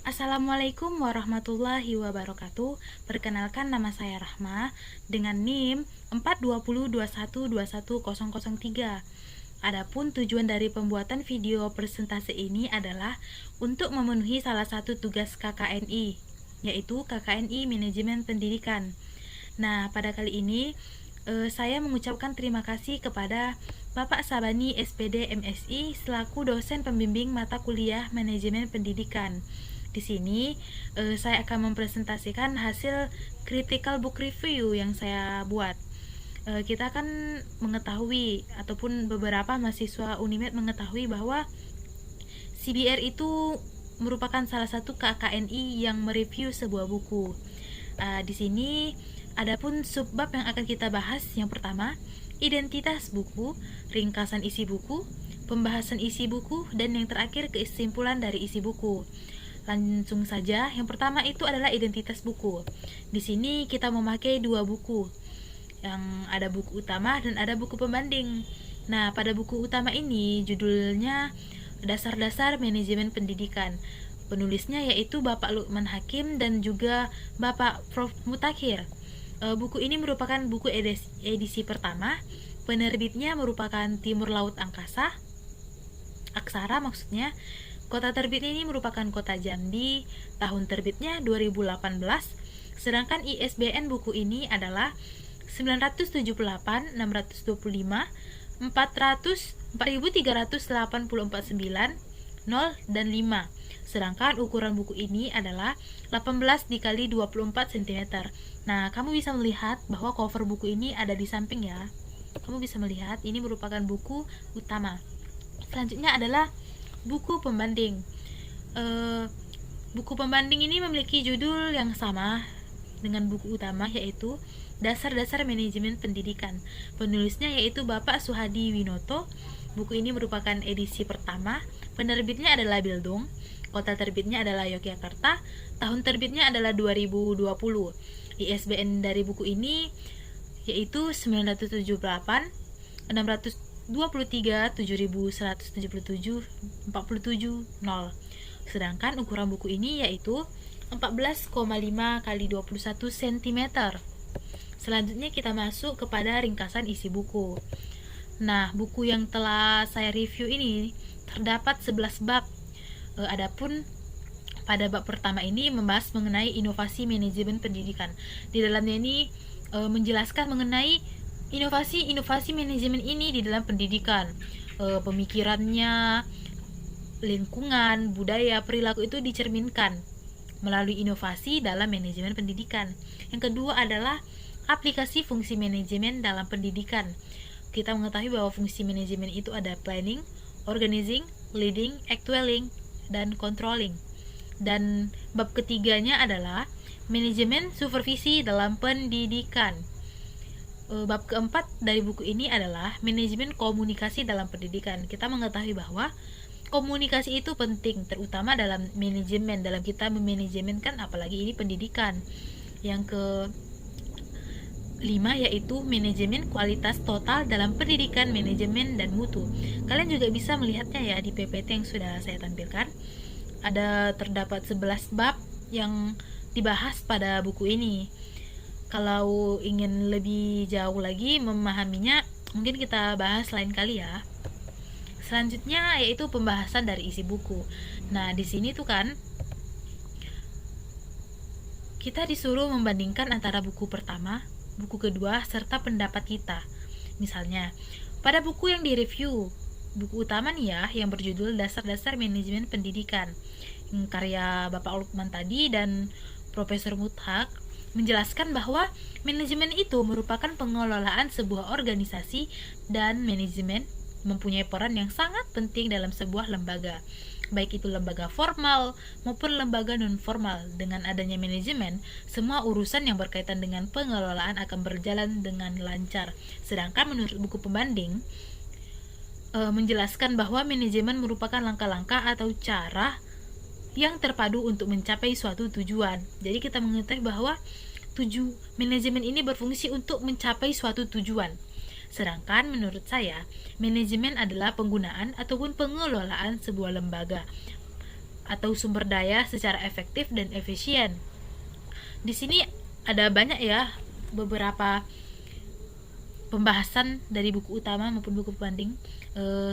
Assalamualaikum warahmatullahi wabarakatuh. Perkenalkan, nama saya Rahma dengan NIM 42021210003. Adapun tujuan dari pembuatan video presentasi ini adalah untuk memenuhi salah satu tugas KKNI, yaitu KKNI Manajemen Pendidikan. Nah, pada kali ini saya mengucapkan terima kasih kepada Bapak Sabani SPD MSI selaku dosen pembimbing mata kuliah Manajemen Pendidikan. Di sini saya akan mempresentasikan hasil critical book review yang saya buat. Kita akan mengetahui ataupun beberapa mahasiswa Unimed mengetahui bahwa CBR itu merupakan salah satu KKNI yang mereview sebuah buku. Di sini adapun subbab yang akan kita bahas, yang pertama, identitas buku, ringkasan isi buku, pembahasan isi buku, dan yang terakhir kesimpulan dari isi buku. Langsung saja, yang pertama itu adalah identitas buku. Di sini kita memakai dua buku, yang ada buku utama dan ada buku pembanding. Nah, pada buku utama ini judulnya Dasar-Dasar Manajemen Pendidikan. Penulisnya yaitu Bapak Lukman Hakim dan juga Bapak Prof. Mutakhir. Buku ini merupakan buku edisi pertama. Penerbitnya merupakan Timur Laut Aksara maksudnya. Kota terbit ini merupakan Kota Jambi, tahun terbitnya 2018, sedangkan ISBN buku ini adalah 978 625 400 4384 0 dan 5. Sedangkan ukuran buku ini adalah 18 dikali 24 cm. Nah, kamu bisa melihat bahwa cover buku ini ada di samping ya. Kamu bisa melihat ini merupakan buku utama. Selanjutnya adalah buku pembanding. Buku pembanding ini memiliki judul yang sama dengan buku utama, yaitu Dasar-Dasar Manajemen Pendidikan. Penulisnya yaitu Bapak Suhadi Winoto. Buku ini merupakan edisi pertama. Penerbitnya adalah Bildung. Kota terbitnya adalah Yogyakarta. Tahun terbitnya adalah 2020. ISBN dari buku ini yaitu 978 623 7177 47 0. Sedangkan ukuran buku ini yaitu 14,5 kali 21 cm. Selanjutnya kita masuk kepada ringkasan isi buku. Nah, buku yang telah saya review ini terdapat 11 bab. Adapun pada bab pertama ini membahas mengenai inovasi manajemen pendidikan. Di dalamnya ini menjelaskan mengenai inovasi manajemen ini di dalam pendidikan. Pemikirannya, lingkungan, budaya, perilaku itu dicerminkan melalui inovasi dalam manajemen pendidikan. Yang kedua adalah aplikasi fungsi manajemen dalam pendidikan. Kita mengetahui bahwa fungsi manajemen itu ada planning, organizing, leading, actualing, dan controlling. Dan bab ketiganya adalah manajemen supervisi dalam pendidikan. Bab keempat dari buku ini adalah manajemen komunikasi dalam pendidikan. Kita mengetahui bahwa komunikasi itu penting, terutama dalam manajemen, dalam kita memanajemenkan, apalagi ini pendidikan. Yang kelima yaitu manajemen kualitas total dalam pendidikan, manajemen, dan mutu. Kalian juga bisa melihatnya ya di PPT yang sudah saya tampilkan. Ada terdapat 11 bab yang dibahas pada buku ini. Kalau ingin lebih jauh lagi memahaminya, mungkin kita bahas lain kali ya. Selanjutnya yaitu pembahasan dari isi buku. Nah, di sini tuh kan kita disuruh membandingkan antara buku pertama, buku kedua, serta pendapat kita. Misalnya, pada buku yang direview, buku utama nih ya, yang berjudul Dasar-Dasar Manajemen Pendidikan, karya Bapak Lukman tadi dan Profesor Muthak, menjelaskan bahwa manajemen itu merupakan pengelolaan sebuah organisasi dan manajemen mempunyai peran yang sangat penting dalam sebuah lembaga, baik itu lembaga formal maupun lembaga non-formal. Dengan adanya manajemen, semua urusan yang berkaitan dengan pengelolaan akan berjalan dengan lancar. Sedangkan menurut buku pembanding menjelaskan bahwa manajemen merupakan langkah-langkah atau cara yang terpadu untuk mencapai suatu tujuan. Jadi kita mengetahui bahwa manajemen ini berfungsi untuk mencapai suatu tujuan. Sedangkan menurut saya, manajemen adalah penggunaan ataupun pengelolaan sebuah lembaga atau sumber daya secara efektif dan efisien. Di sini ada banyak ya beberapa pembahasan dari buku utama maupun buku pembanding.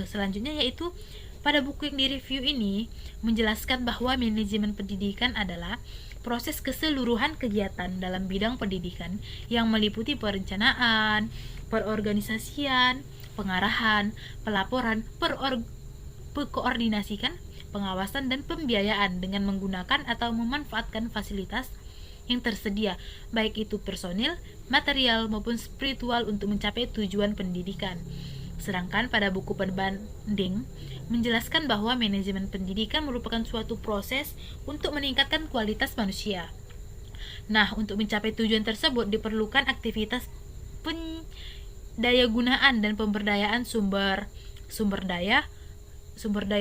Selanjutnya yaitu pada buku yang direview ini menjelaskan bahwa manajemen pendidikan adalah proses keseluruhan kegiatan dalam bidang pendidikan yang meliputi perencanaan, perorganisasian, pengarahan, pelaporan, koordinasikan, pengawasan dan pembiayaan dengan menggunakan atau memanfaatkan fasilitas yang tersedia, baik itu personil, material maupun spiritual untuk mencapai tujuan pendidikan. Sedangkan pada buku pembanding menjelaskan bahwa manajemen pendidikan merupakan suatu proses untuk meningkatkan kualitas manusia. Nah, untuk mencapai tujuan tersebut diperlukan aktivitas pendayagunaan dan pemberdayaan sumber daya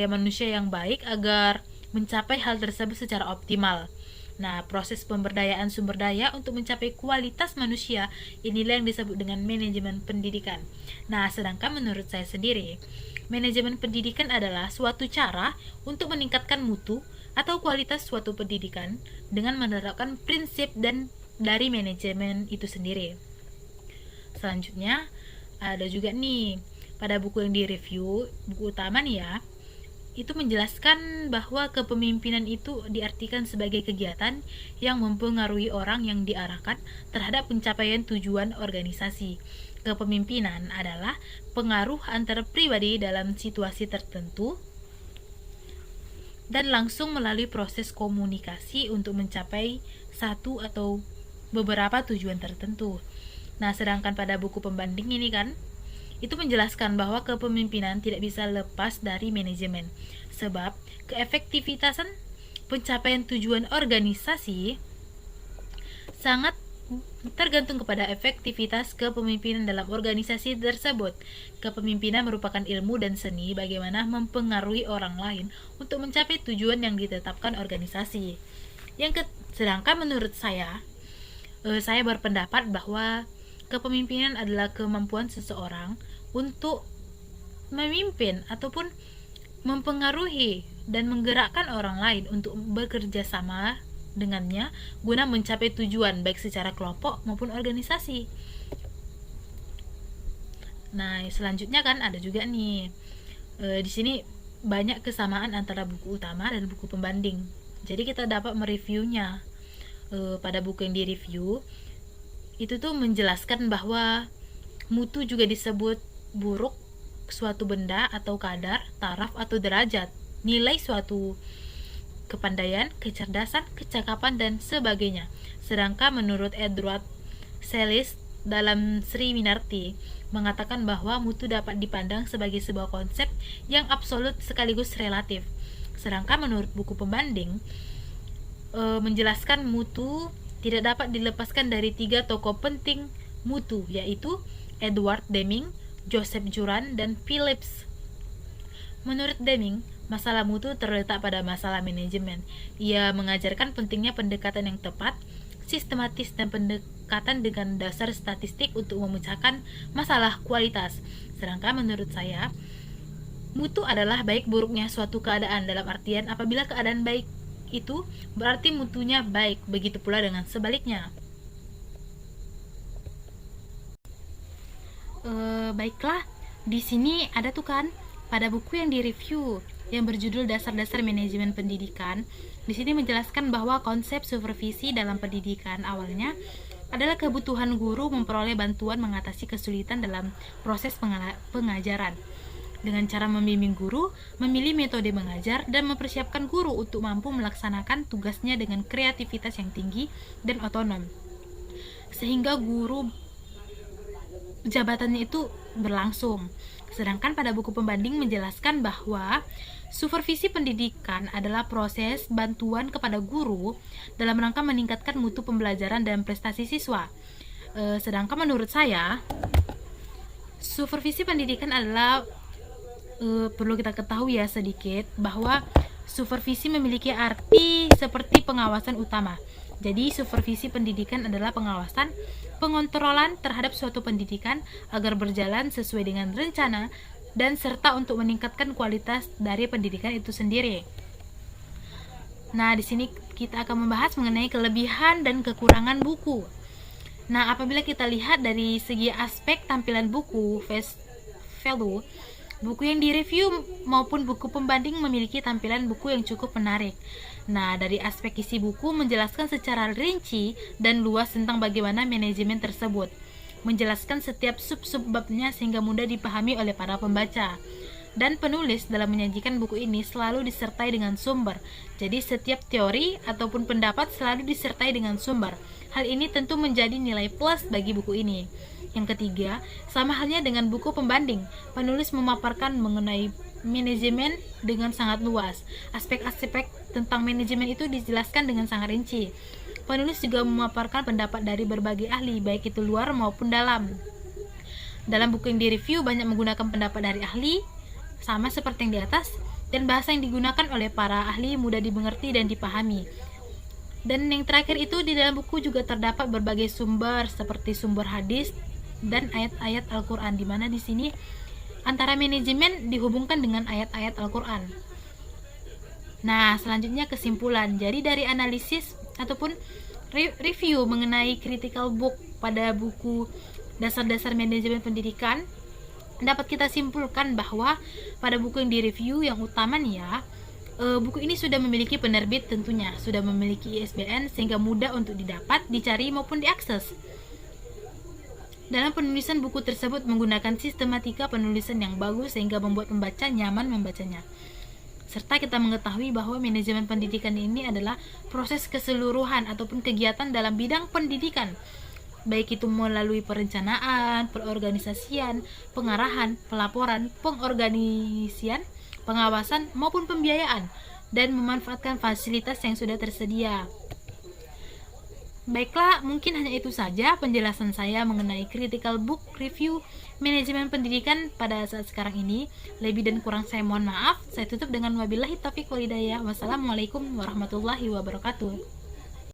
manusia yang baik agar mencapai hal tersebut secara optimal. Nah, proses pemberdayaan sumber daya untuk mencapai kualitas manusia, inilah yang disebut dengan manajemen pendidikan. Nah, sedangkan menurut saya sendiri, manajemen pendidikan adalah suatu cara untuk meningkatkan mutu atau kualitas suatu pendidikan dengan menerapkan prinsip dan dari manajemen itu sendiri. Selanjutnya, ada juga nih, pada buku yang direview, buku utama nih ya, itu menjelaskan bahwa kepemimpinan itu diartikan sebagai kegiatan yang mempengaruhi orang yang diarahkan terhadap pencapaian tujuan organisasi. Kepemimpinan adalah pengaruh antara pribadi dalam situasi tertentu dan langsung melalui proses komunikasi untuk mencapai satu atau beberapa tujuan tertentu. Nah, sedangkan pada buku pembanding ini kan itu menjelaskan bahwa kepemimpinan tidak bisa lepas dari manajemen, sebab keefektivitasan pencapaian tujuan organisasi sangat tergantung kepada efektivitas kepemimpinan dalam organisasi tersebut. Kepemimpinan merupakan ilmu dan seni bagaimana mempengaruhi orang lain untuk mencapai tujuan yang ditetapkan organisasi. Sedangkan menurut saya berpendapat bahwa kepemimpinan adalah kemampuan seseorang untuk memimpin ataupun mempengaruhi dan menggerakkan orang lain untuk bekerja sama dengannya guna mencapai tujuan baik secara kelompok maupun organisasi. Nah, selanjutnya kan ada juga nih di sini banyak kesamaan antara buku utama dan buku pembanding. Jadi kita dapat mereviewnya. Pada buku yang direview itu tuh menjelaskan bahwa mutu juga disebut buruk suatu benda atau kadar, taraf atau derajat, nilai suatu kepandaian, kecerdasan, kecakapan dan sebagainya. Sedangkan menurut Edward Sellis dalam Sri Minarti mengatakan bahwa mutu dapat dipandang sebagai sebuah konsep yang absolut sekaligus relatif. Sedangkan menurut buku pembanding menjelaskan mutu tidak dapat dilepaskan dari 3 tokoh penting mutu, yaitu Edward Deming, Joseph Juran, dan Phillips. Menurut Deming, masalah mutu terletak pada masalah manajemen. Ia mengajarkan pentingnya pendekatan yang tepat, sistematis, dan pendekatan dengan dasar statistik untuk memecahkan masalah kualitas. Sedangkan menurut saya, mutu adalah baik buruknya suatu keadaan, dalam artian apabila keadaan baik itu berarti mutunya baik, begitu pula dengan sebaliknya. Baiklah, di sini ada tuh kan pada buku yang direview yang berjudul Dasar-dasar Manajemen Pendidikan. Di sini menjelaskan bahwa konsep supervisi dalam pendidikan awalnya adalah kebutuhan guru memperoleh bantuan mengatasi kesulitan dalam proses pengajaran. Dengan cara membimbing guru, memilih metode mengajar, dan mempersiapkan guru untuk mampu melaksanakan tugasnya dengan kreativitas yang tinggi dan otonom. Sehingga guru jabatannya itu berlangsung. Sedangkan pada buku pembanding menjelaskan bahwa supervisi pendidikan adalah proses bantuan kepada guru dalam rangka meningkatkan mutu pembelajaran dan prestasi siswa. Sedangkan menurut saya, supervisi pendidikan adalah perlu kita ketahui ya sedikit bahwa supervisi memiliki arti seperti pengawasan utama. Jadi supervisi pendidikan adalah pengawasan, pengontrolan terhadap suatu pendidikan agar berjalan sesuai dengan rencana dan serta untuk meningkatkan kualitas dari pendidikan itu sendiri. Nah, di sini kita akan membahas mengenai kelebihan dan kekurangan buku. Nah, apabila kita lihat dari segi aspek tampilan buku, face value, buku yang direview maupun buku pembanding memiliki tampilan buku yang cukup menarik. Nah, dari aspek isi buku menjelaskan secara rinci dan luas tentang bagaimana manajemen tersebut, menjelaskan setiap sub-sub babnya sehingga mudah dipahami oleh para pembaca. Dan penulis dalam menyajikan buku ini selalu disertai dengan sumber. Jadi setiap teori ataupun pendapat selalu disertai dengan sumber. Hal ini tentu menjadi nilai plus bagi buku ini. Yang ketiga, sama halnya dengan buku pembanding, penulis memaparkan mengenai manajemen dengan sangat luas. Aspek-aspek tentang manajemen itu dijelaskan dengan sangat rinci. Penulis juga memaparkan pendapat dari berbagai ahli, baik itu luar maupun dalam. Dalam buku yang direview banyak menggunakan pendapat dari ahli, sama seperti yang di atas, dan bahasa yang digunakan oleh para ahli mudah dimengerti dan dipahami. Dan yang terakhir itu, di dalam buku juga terdapat berbagai sumber seperti sumber hadis dan ayat-ayat Al-Quran, di mana di sini antara manajemen dihubungkan dengan ayat-ayat Al-Quran. Nah, selanjutnya kesimpulan. Jadi dari analisis ataupun review mengenai critical book pada buku dasar-dasar manajemen pendidikan, dapat kita simpulkan bahwa pada buku yang direview yang utama nih ya, buku ini sudah memiliki penerbit, tentunya sudah memiliki ISBN sehingga mudah untuk didapat, dicari maupun diakses. Dalam penulisan buku tersebut menggunakan sistematika penulisan yang bagus sehingga membuat pembaca nyaman membacanya. Serta kita mengetahui bahwa manajemen pendidikan ini adalah proses keseluruhan ataupun kegiatan dalam bidang pendidikan, baik itu melalui perencanaan, perorganisasian, pengarahan, pelaporan, pengorganisian, pengawasan maupun pembiayaan, dan memanfaatkan fasilitas yang sudah tersedia. Baiklah, mungkin hanya itu saja penjelasan saya mengenai critical book review manajemen pendidikan pada saat sekarang ini. Lebih dan kurang saya mohon maaf. Saya tutup dengan wabillahi taufiq wal hidayah. Wassalamualaikum warahmatullahi wabarakatuh.